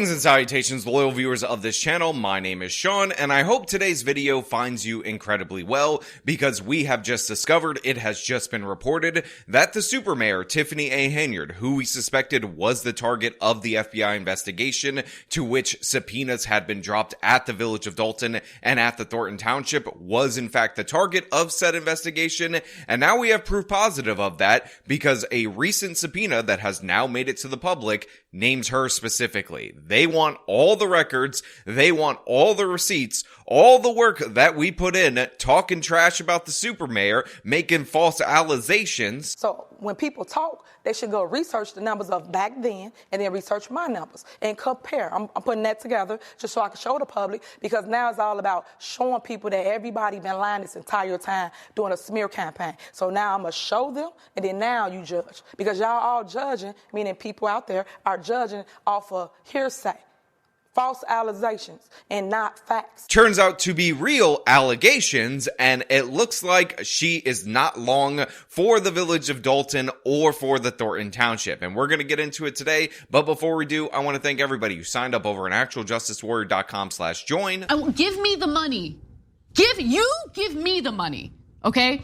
Greetings and salutations, loyal viewers of this channel. My name is Sean, and I hope today's video finds you incredibly well, because we have just discovered, it has just been reported, that the super mayor, Tiffany Henyard, who we suspected was the target of the FBI investigation, to which subpoenas had been dropped at the village of Dalton and at the Thornton Township, was in fact the target of said investigation, and now we have proof positive of that, because a recent subpoena that has now made it to the public names her specifically. They want all the records, they want all the receipts, all the work that we put in talking trash about the super mayor, making false allegations. So when people talk, they should go research the numbers of back then and then research my numbers and compare. I'm putting that together just so I can show the public, because now it's all about showing people that everybody been lying this entire time doing a smear campaign. So now I'm going to show them, and then now you judge. Because y'all all judging, meaning people out there are judging off of hearsay, false allegations, and not facts. Turns out to be real allegations, and it looks like she is not long for the village of Dalton or for the Thornton Township. And we're going to get into it today, but before we do, I want to thank everybody who signed up over at actualjusticewarrior.com/join. Give me the money. Give me the money, okay?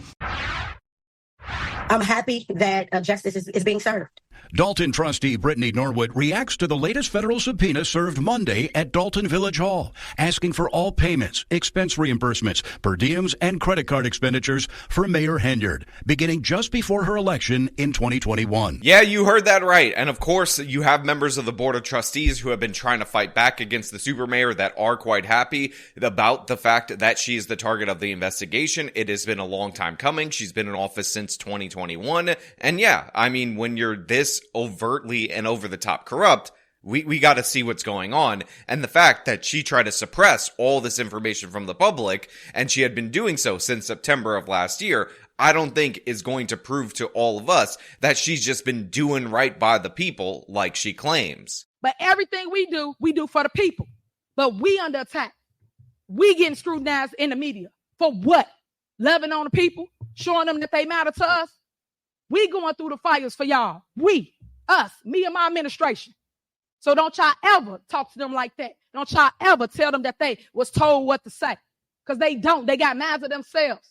I'm happy that justice is being served. Dalton trustee Brittany Norwood reacts to the latest federal subpoena served Monday at Dalton Village Hall, asking for all payments, expense reimbursements, per diems, and credit card expenditures for Mayor Henyard, beginning just before her election in 2021. Yeah, you heard that right. And of course, you have members of the Board of Trustees who have been trying to fight back against the super mayor that are quite happy about the fact that she is the target of the investigation. It has been a long time coming. She's been in office since 2021. And yeah, I mean, when you're this overtly and over the top corrupt, we got to see what's going on. And the fact that she tried to suppress all this information from the public, and she had been doing so since September of last year, I don't think is going to prove to all of us that she's just been doing right by the people like she claims. But everything we do for the people. But we under attack. We getting scrutinized in the media. For what? Loving on the people? Showing them that they matter to us? We going through the fires for y'all. We, us, me and my administration. So don't y'all ever talk to them like that. Don't y'all ever tell them that they was told what to say. Because they don't. They got minds of themselves.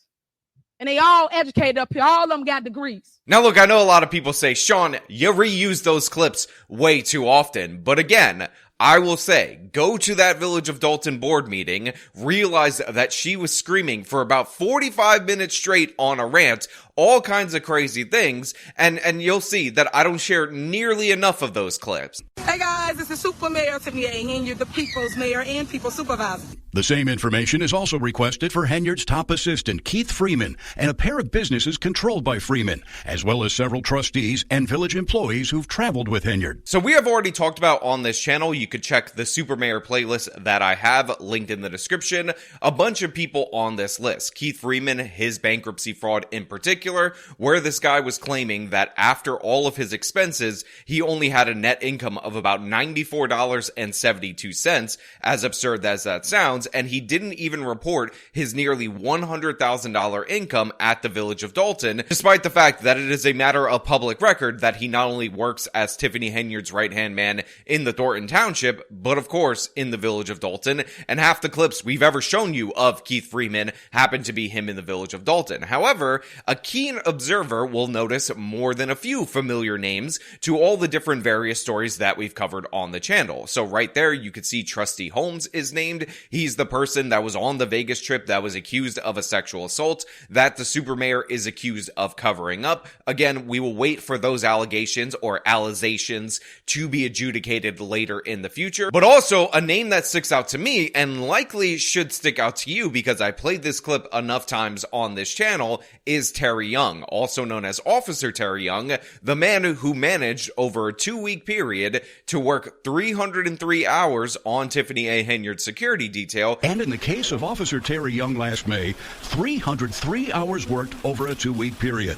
And they all educated up here. All of them got degrees. Now look, I know a lot of people say, Sean, you reuse those clips way too often. But again, I will say, go to that Village of Dalton board meeting, realize that she was screaming for about 45 minutes straight on a rant, all kinds of crazy things, and you'll see that I don't share nearly enough of those clips. Hey guys, this is Super Mayor Tiffany Henyard, the People's Mayor and People's Supervisor. The same information is also requested for Henyard's top assistant, Keith Freeman, and a pair of businesses controlled by Freeman, as well as several trustees and village employees who've traveled with Henyard. So we have already talked about on this channel, you could check the Super Mayor playlist that I have linked in the description, a bunch of people on this list. Keith Freeman, his bankruptcy fraud in particular, where this guy was claiming that after all of his expenses, he only had a net income of about $94.72, as absurd as that sounds, and he didn't even report his nearly $100,000 income at the village of Dalton, despite the fact that it is a matter of public record that he not only works as Tiffany Henyard's right-hand man in the Thornton Township, but of course in the village of Dalton, and half the clips we've ever shown you of Keith Freeman happen to be him in the village of Dalton. However, a keen observer will notice more than a few familiar names to all the different various stories that we've covered on the channel. So right there, you could see Trustee Holmes is named. He's the person that was on the Vegas trip that was accused of a sexual assault that the super mayor is accused of covering up. Again, we will wait for those allegations or allegations to be adjudicated later in the future. But also a name that sticks out to me and likely should stick out to you because I played this clip enough times on this channel is Terry Young, also known as Officer Terry Young, the man who managed over a 2-week period to work 303 hours on Tiffany Henyard's security detail. And in the case of Officer Terry Young last May, 303 hours worked over a 2-week period.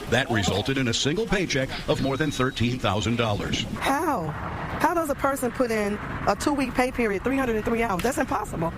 That resulted in a single paycheck of more than $13,000. How? How does a person put in a 2-week pay period, 303 hours? That's impossible.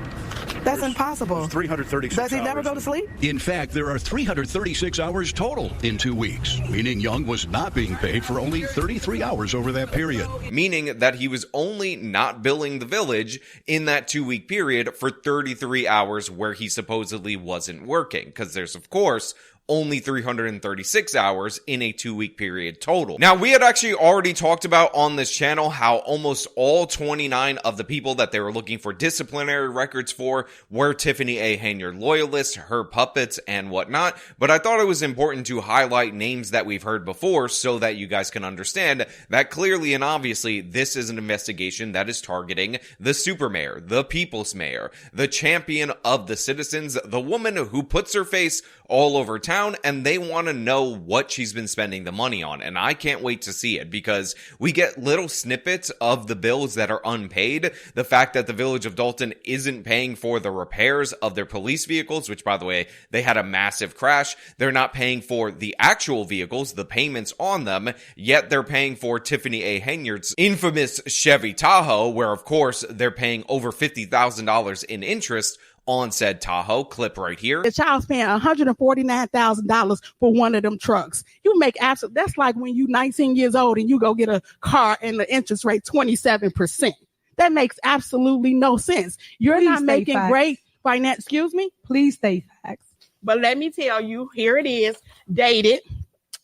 That's impossible. 336 Does he hours. never go to sleep? In fact, there are 336 hours total in 2 weeks, meaning Young was not being paid for only 33 hours over that period. Meaning that he was only not billing the village in that 2-week period for 33 hours where he supposedly wasn't working. Because there's, of course, only 336 hours in a 2-week period total. Now, we had actually already talked about on this channel how almost all 29 of the people that they were looking for disciplinary records for were Tiffany A. Henyard loyalists, her puppets, and whatnot. But I thought it was important to highlight names that we've heard before so that you guys can understand that clearly and obviously this is an investigation that is targeting the super mayor, the people's mayor, the champion of the citizens, the woman who puts her face all over town, and they want to know what she's been spending the money on. And I can't wait to see it because we get little snippets of the bills that are unpaid. The fact that the village of Dalton isn't paying for the repairs of their police vehicles, which by the way, they had a massive crash. They're not paying for the actual vehicles, the payments on them, yet they're paying for Tiffany A. Henyard's infamous Chevy Tahoe, where of course they're paying over $50,000 in interest on said Tahoe. Clip right here. The child's paying $149,000 for one of them trucks. You make that's like when you 19 years old and you go get a car and the interest rate 27%. That makes absolutely no sense. You're not making great finance. Excuse me? Please state facts. But let me tell you, here it is, dated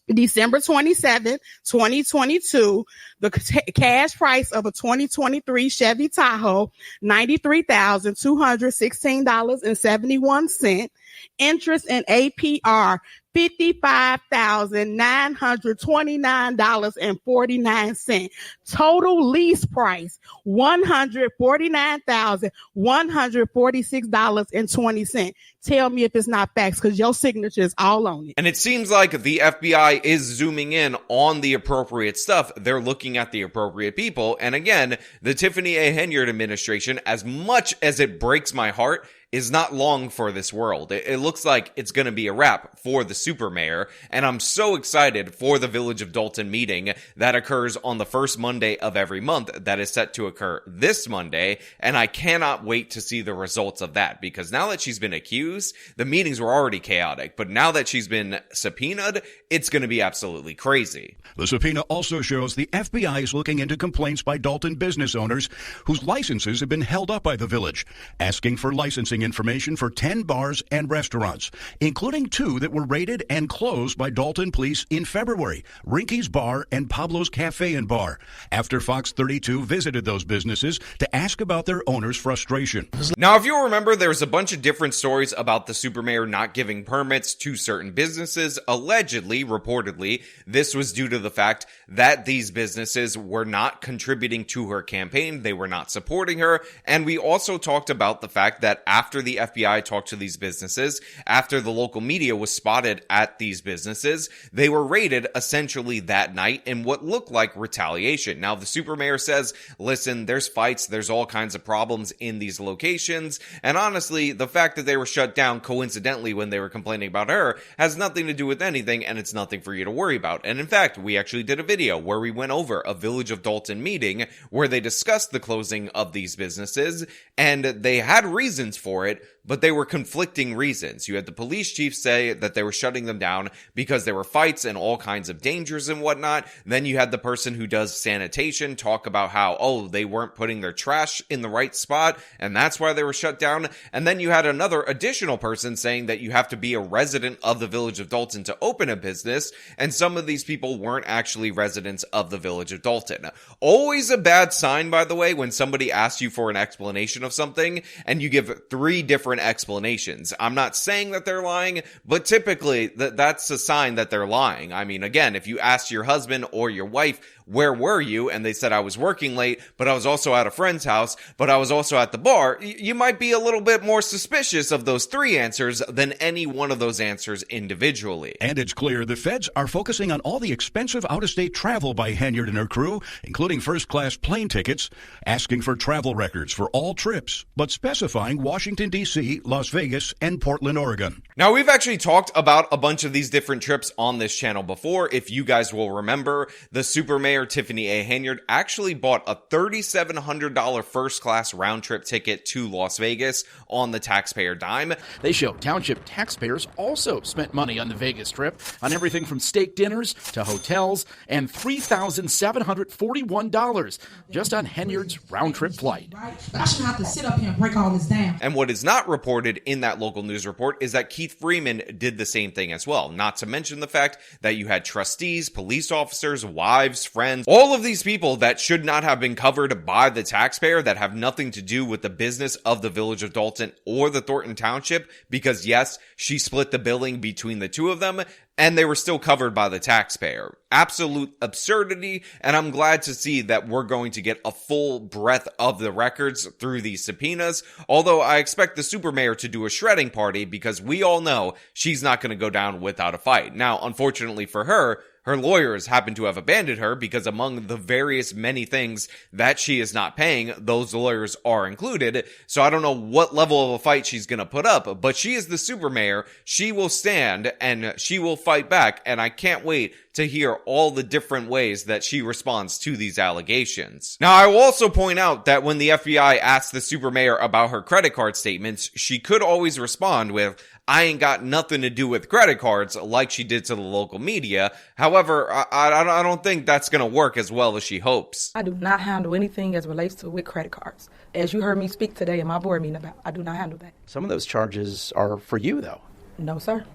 December 27, 2022, the cash price of a 2023 Chevy Tahoe, $93,216.71. Interest and APR, $55,929.49. Total lease price, $149,146.20. Tell me if it's not facts, because your signature is all on it. And it seems like the FBI is zooming in on the appropriate stuff. They're looking at the appropriate people. And again, the Tiffany A. Henyard administration, as much as it breaks my heart, is not long for this world. It looks like it's going to be a wrap for the super mayor, and I'm so excited for the Village of Dalton meeting that occurs on the first Monday of every month that is set to occur this Monday, and I cannot wait to see the results of that, because now that she's been accused, the meetings were already chaotic, but now that she's been subpoenaed, it's going to be absolutely crazy. The subpoena also shows the FBI is looking into complaints by Dalton business owners whose licenses have been held up by the village, asking for licensing information for 10 bars and restaurants, including 2 that were raided and closed by Dalton police in February, Rinky's Bar and Pablo's Cafe and Bar, after Fox 32 visited those businesses to ask about their owners' frustration. Now, if you remember, there's a bunch of different stories about the super mayor not giving permits to certain businesses. Allegedly, reportedly, this was due to the fact that these businesses were not contributing to her campaign. They were not supporting her. And we also talked about the fact that after the FBI talked to these businesses, after the local media was spotted at these businesses, they were raided essentially that night in what looked like retaliation. Now, the super mayor says, listen, there's fights, there's all kinds of problems in these locations, and honestly, the fact that they were shut down coincidentally when they were complaining about her has nothing to do with anything, and it's nothing for you to worry about. And in fact, we actually did a video where we went over a Village of Dalton meeting where they discussed the closing of these businesses, and they had reasons for it, but they were conflicting reasons. You had the police chief say that they were shutting them down because there were fights and all kinds of dangers and whatnot. Then you had the person who does sanitation talk about how, oh, they weren't putting their trash in the right spot, and that's why they were shut down. And then you had another additional person saying that you have to be a resident of the Village of Dalton to open a business, and some of these people weren't actually residents of the Village of Dalton. Always a bad sign, by the way, when somebody asks you for an explanation of something, and you give 3 different explanations. I'm not saying that they're lying, but typically that's a sign that they're lying. I mean, again, if you ask your husband or your wife, where were you? And they said, I was working late, but I was also at a friend's house, but I was also at the bar. You might be a little bit more suspicious of those 3 answers than any one of those answers individually. And it's clear the feds are focusing on all the expensive out-of-state travel by Henyard and her crew, including first-class plane tickets, asking for travel records for all trips, but specifying Washington, D.C., Las Vegas, and Portland, Oregon. Now, we've actually talked about a bunch of these different trips on this channel before. If you guys will remember, the super mayor Supermayor Tiffany Henyard actually bought a $3,700 first-class round-trip ticket to Las Vegas on the taxpayer dime. They show township taxpayers also spent money on the Vegas trip on everything from steak dinners to hotels, and $3,741 just on Henyard's round-trip flight. I shouldn't have to sit up here and break all this down. And what is not reported in that local news report is that Keith Freeman did the same thing as well. Not to mention the fact that you had trustees, police officers, wives, friends, all of these people that should not have been covered by the taxpayer, that have nothing to do with the business of the Village of Dalton or the Thornton Township, because yes, she split the billing between the two of them, and they were still covered by the taxpayer. Absolute absurdity, and I'm glad to see that we're going to get a full breadth of the records through these subpoenas, although I expect the Supermayor to do a shredding party because we all know she's not going to go down without a fight. Now, unfortunately for her, her lawyers happen to have abandoned her because among the various many things that she is not paying, those lawyers are included. So I don't know what level of a fight she's going to put up, but she is the Supermayor. She will stand and she will fight back. And I can't wait to hear all the different ways that she responds to these allegations. Now, I will also point out that when the FBI asked the Supermayor about her credit card statements, she could always respond with, "I ain't got nothing to do with credit cards," like she did to the local media. However, I don't think that's going to work as well as she hopes. I do not handle anything as relates to with credit cards. As you heard me speak today in my board meeting about, I do not handle that. Some of those charges are for you, though. No, sir.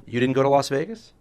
You didn't go to Las Vegas?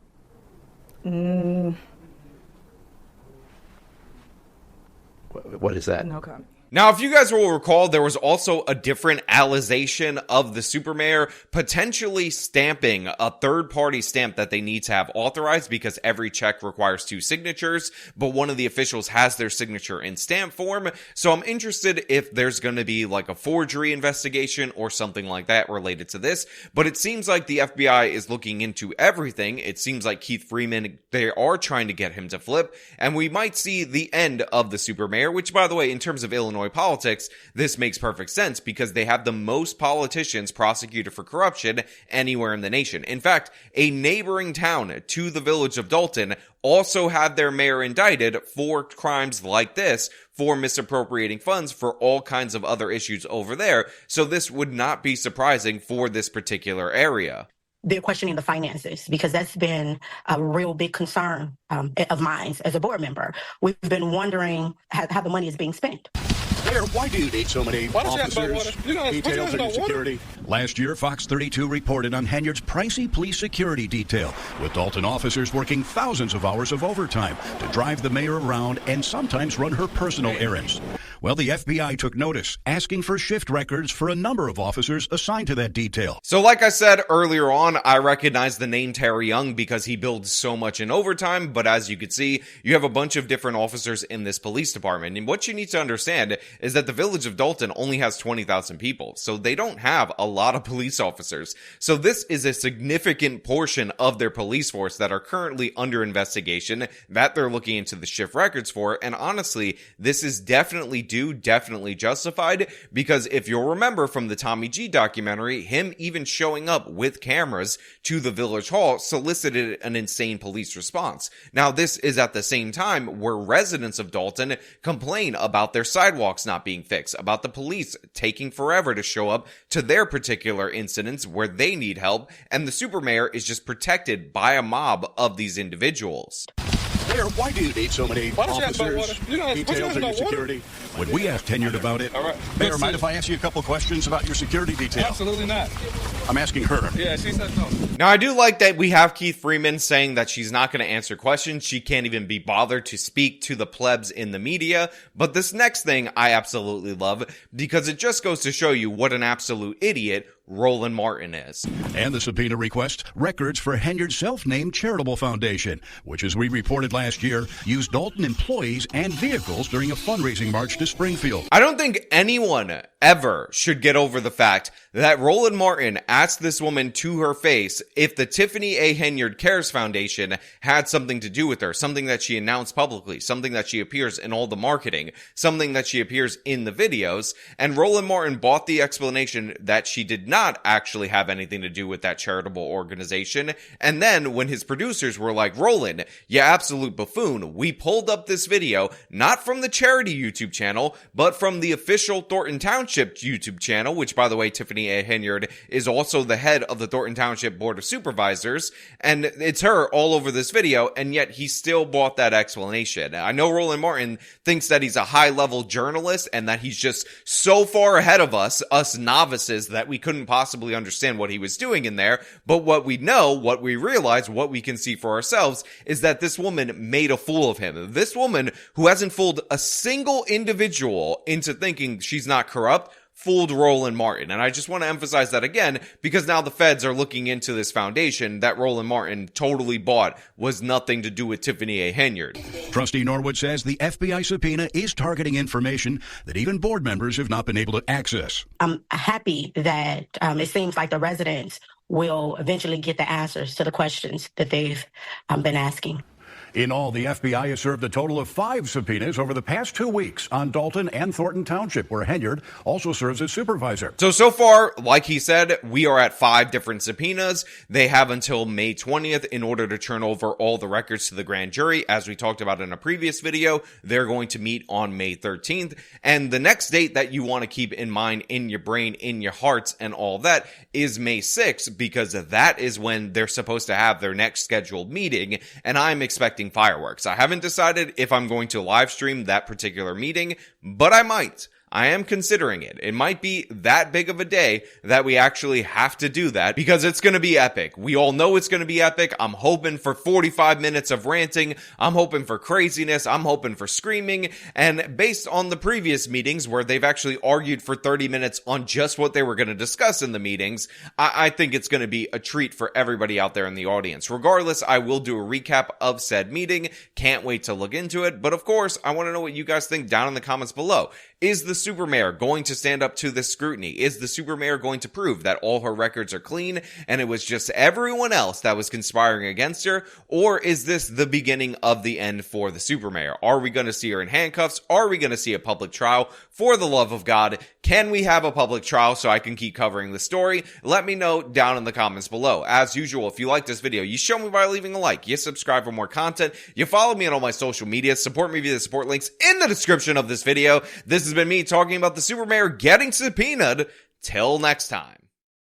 What is that? No comment. Now, if you guys will recall, there was also a different allegation of the Supermayor potentially stamping a third-party stamp that they need to have authorized because every check requires 2 signatures, but one of the officials has their signature in stamp form. So I'm interested if there's going to be like a forgery investigation or something like that related to this. But it seems like the FBI is looking into everything. It seems like Keith Freeman, they are trying to get him to flip, and we might see the end of the Supermayor, which, by the way, in terms of Illinois politics, this makes perfect sense because they have the most politicians prosecuted for corruption anywhere in the nation. In fact, a neighboring town to the Village of Dalton also had their mayor indicted for crimes like this, for misappropriating funds for all kinds of other issues over there. So this would not be surprising for this particular area. They're questioning the finances because that's been a real big concern of mine as a board member. We've been wondering how the money is being spent. Mayor, why do you need so many officers, details, and security? Last year, Fox 32 reported on Henyard's pricey police security detail, with Dalton officers working thousands of hours of overtime to drive the mayor around and sometimes run her personal errands. Well, the FBI took notice, asking for shift records for a number of officers assigned to that detail. So like I said earlier on, I recognize the name Terry Young because he builds so much in overtime, but as you can see, you have a bunch of different officers in this police department. And what you need to understand is that the Village of Dalton only has 20,000 people, so they don't have a lot of police officers. So this is a significant portion of their police force that are currently under investigation, that they're looking into the shift records for, and honestly, this is definitely justified, because if you'll remember from the Tommy G documentary, him even showing up with cameras to the Village Hall solicited an insane police response. Now, this is at the same time where residents of Dalton complain about their sidewalks not being fixed, about the police taking forever to show up to their particular incidents where they need help, and the Supermayor is just protected by a mob of these individuals. Mayor, why do you need so many officers, details, and security? When we asked Henyard about it, Mayor, mind if I ask you a couple questions about your security detail? Absolutely not. I'm asking her. Yeah, she said no. Now, I do like that we have Keith Freeman saying that she's not going to answer questions. She can't even be bothered to speak to the plebs in the media. But this next thing I absolutely love, because it just goes to show you what an absolute idiot Roland Martin is. And the subpoena request, records for Henyard's self-named charitable foundation, which, as we reported last year, used Dalton employees and vehicles during a fundraising march to Springfield. I don't think anyone ever should get over the fact that Roland Martin asked this woman to her face if the Tiffany A. Henyard Cares Foundation had something to do with her, something that she announced publicly, something that she appears in all the marketing, something that she appears in the videos, and Roland Martin bought the explanation that she did not actually have anything to do with that charitable organization. And then when his producers were like, Roland, you absolute buffoon, we pulled up this video, not from the charity YouTube channel, but from the official Thornton Township YouTube channel, which, by the way, Tiffany A. Henyard is also the head of the Thornton Township Board of Supervisors, and it's her all over this video, and yet he still bought that explanation. I know Roland Martin thinks that he's a high-level journalist and that he's just so far ahead of us novices, that we couldn't possibly understand what he was doing in there, but what we know, what we realize, what we can see for ourselves is that this woman made a fool of him. This woman, who hasn't fooled a single individual into thinking she's not corrupt, fooled Roland Martin. And I just want to emphasize that again, because now the feds are looking into this foundation that Roland Martin totally bought was nothing to do with Tiffany A. Henyard. Trustee Norwood says the FBI subpoena is targeting information that even board members have not been able to access. I'm happy that it seems like the residents will eventually get the answers to the questions that they've been asking. In all, the FBI has served a total of 5 subpoenas over the past 2 weeks on Dalton and Thornton Township, where Henyard also serves as supervisor. So far, like he said, we are at 5 different subpoenas. They have until May 20th in order to turn over all the records to the grand jury. As we talked about in a previous video, they're going to meet on May 13th. And the next date that you want to keep in mind in your brain, in your hearts, and all that is May 6th, because that is when they're supposed to have their next scheduled meeting. And I'm expecting fireworks. I haven't decided if I'm going to live stream that particular meeting, but I might. I am considering it. It might be that big of a day that we actually have to do that, because it's going to be epic. We all know it's going to be epic. I'm hoping for 45 minutes of ranting. I'm hoping for craziness. I'm hoping for screaming. And based on the previous meetings where they've actually argued for 30 minutes on just what they were going to discuss in the meetings, I think it's going to be a treat for everybody out there in the audience. Regardless, I will do a recap of said meeting. Can't wait to look into it. But of course, I want to know what you guys think down in the comments below. Is the super mayor going to stand up to this scrutiny? Is the super mayor going to prove that all her records are clean and it was just everyone else that was conspiring against her? Or is this the beginning of the end for the super mayor? Are we going to see her in handcuffs? Are we going to see a public trial? For the love of God, can we have a public trial so I can keep covering the story? Let me know down in the comments below. As usual, if you like this video, you show me by leaving a like. You subscribe for more content. You follow me on all my social media. Support me via the support links in the description of this video. This has been me talking about the super mayor getting subpoenaed. Till next time.